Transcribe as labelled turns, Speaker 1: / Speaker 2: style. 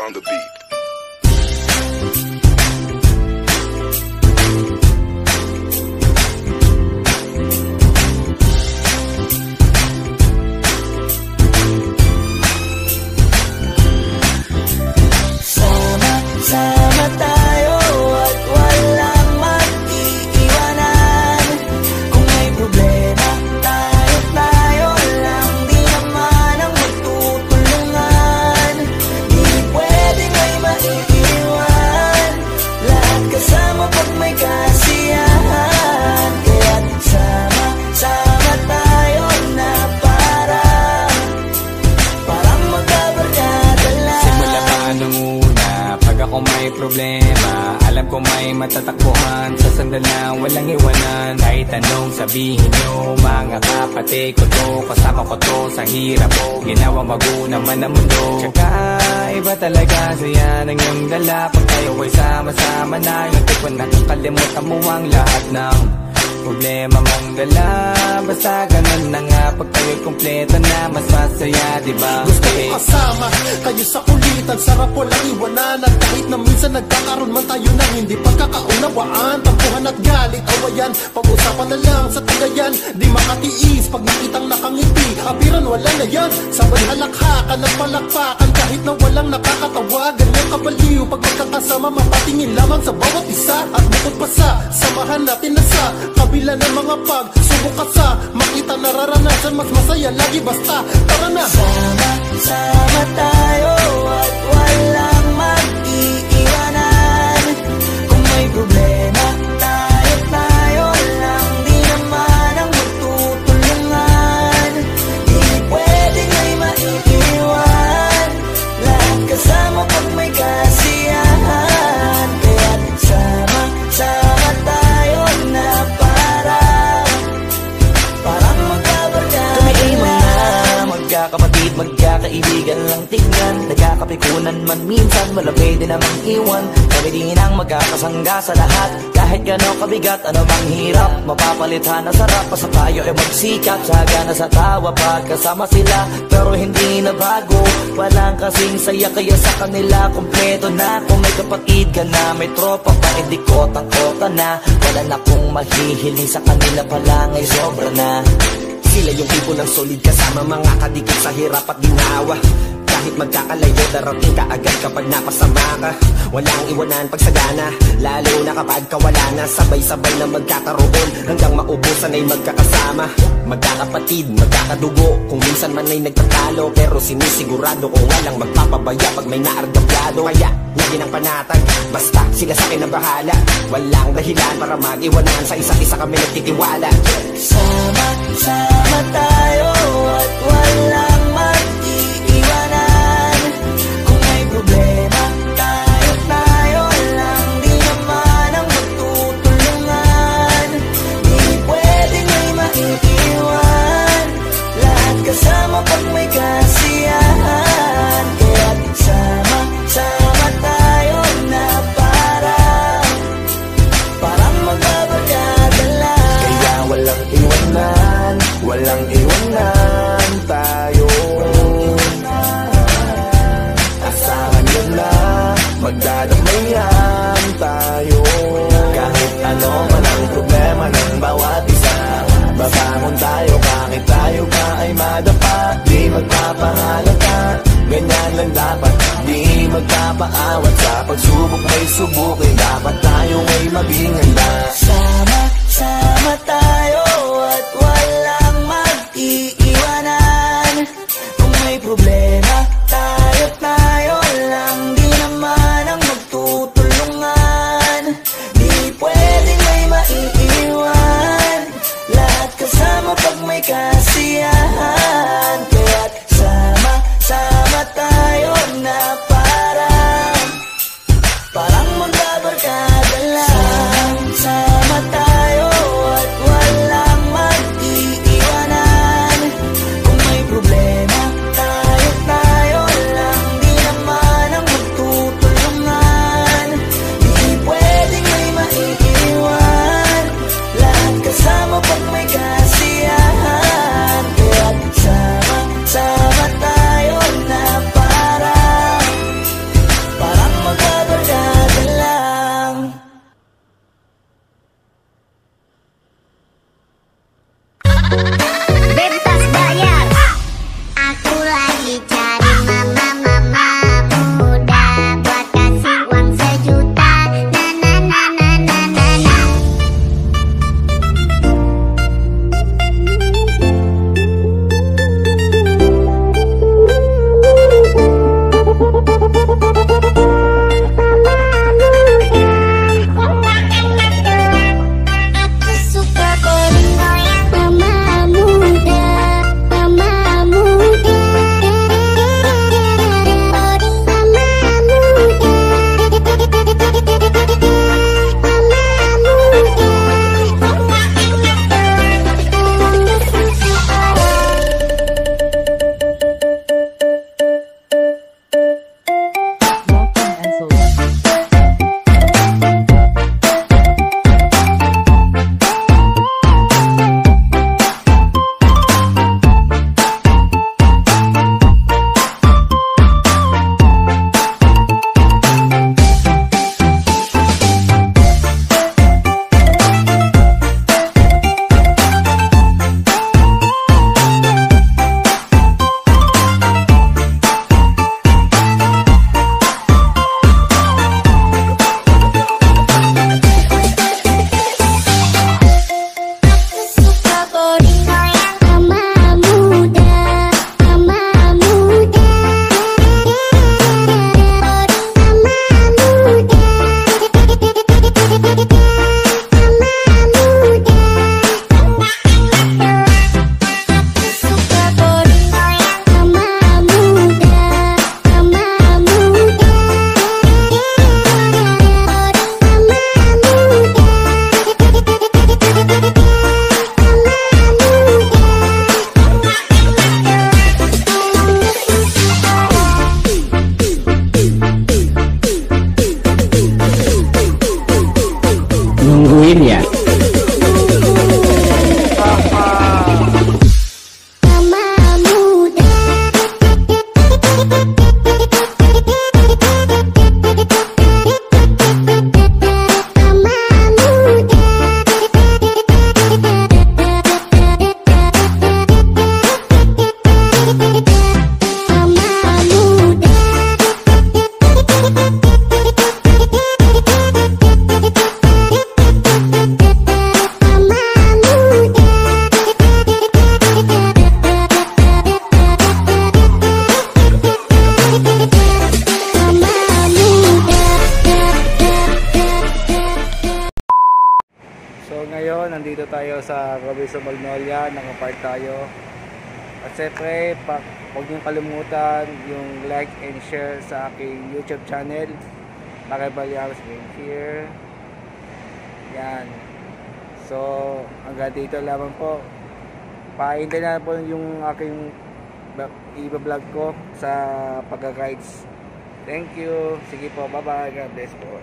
Speaker 1: on the beat.
Speaker 2: Sama tayo at walang mag-iiwanan. Kung may problema, tayo lang. Di naman ang magtutulungan. Di pwedeng may maiiwan. Lahat kasama pag may kasiyahan. Kaya't sama tayo na parang magkabarkada lang.
Speaker 3: Simula pa nung una, pag ako may problema, alam ko may matatakbuhan. Sa sandalang walang iwanan. Kahit anong sabihin nyo, mga kapatid ko to, kasama ko to sa hirap ko, ginawa magunaman man ang mundo. Tsaka iba talaga saya ng iyong dala. Pag tayo ay sama-sama na, yung tipo nakakalimutan mo ang lahat ng problema mong dala. Basta ganun na nga, pag tayo'y kumpleto na, mas masaya, diba?
Speaker 4: Gusto ko kasama kayo sa kulitan, sarap walang iwanan. At kahit na minsan nagkakaroon man tayo ng hindi pagkakaunawaan, tampuhan at galit, awayan, pag-usapan na lang sa tagayan. Di makatiis pag nakitang nakangiti, apiran wala na yan. Sabay halakhakan at palakpakan, kahit na walang nakakatawa. Ganyang kabaliw pag magkakasama, mapatingin lamang sa bawat isa. At bukod pa sa samahan natin na sa kabila ng mga pagsubok ka sa makita nararanasan, mas masaya lagi basta tara na.
Speaker 2: Sama tayo at walang mag-iiwanan. Kung may problema, tayo lang. Di naman ang magtutulungan. Di pwedeng may maiiwan. Lahat kasama pag may kasiyahan. Kaya't sama tayo na parang magkabarkada. Magkakapatid, magkakaibigan lang tingnan. Nagkakapikunan man minsan, wala pwede namang iwan. Kami din ang magkakasangga sa lahat. Kahit gano'ng kabigat, ano bang hirap, mapapalitan na sarap. Basta tayo ay magsikap, sagana sa tawa pagkasama sila. Pero hindi na bago, walang kasing saya. Kaya sa kanila, kompleto na. Kung may kapatid ka na, may tropa pa, hindi kotang-kota na. Wala na kong mahihiling sa kanila pala, ngay sobra na.
Speaker 5: Sila yung tipo ng solid kasama, mga kadikit sa hirap at ginawa. Kahit magkakalayo, darating ka agad kapag napasama ka. Walang iwanan pag sagana, lalo na kapag kawala na. Sabay-sabay na magkakaroon, hanggang maubusan ay magkakasama. Magkakapatid, magkakadugo, kung minsan man ay nagtatalo. Pero sinisigurado ko walang magpapabaya pag may naargablado. Kaya, lagi ng panatag, basta sila sa akin na bahala. Walang dahilan para mag-iwanan, sa isa't isa kami nagtitiwala.
Speaker 2: Sama tayo at walang mag-iiwanan. Kung may problema, tayo lang. Di naman ang magtutulungan. Di pwedeng may maiiwan. Lahat kasama pag may kasiyahan. Kaya't sama tayo na parang magbabarkada lang.
Speaker 5: Kaya walang iwanan
Speaker 1: bebas bayar. Aku lagi cari mama muda buat kasih uang 1 juta. Na na na na na na na. Aku suka goyang mama muda, mama muda, mama muda,
Speaker 6: Welcome and salute.
Speaker 1: suka goyang mama muda, mama muda, mama muda, mama muda. Aku suka goyang mama muda, mama muda,
Speaker 3: Nungguin ya.
Speaker 1: mama muda. Mama muda. Mama muda. Mama muda. Mama muda.
Speaker 7: So ngayon, nandito tayo sa Robinson Magnolia, nakapark tayo. At syempre, huwag niyong kalimutan yung like and share sa aking YouTube channel. Makibalyams being here. Yan. So, hanggang dito lamang po. Pahintayin na po yung aking i-vlog ko sa pagka-guides. Thank you. Sige po, bye-bye. God bless po.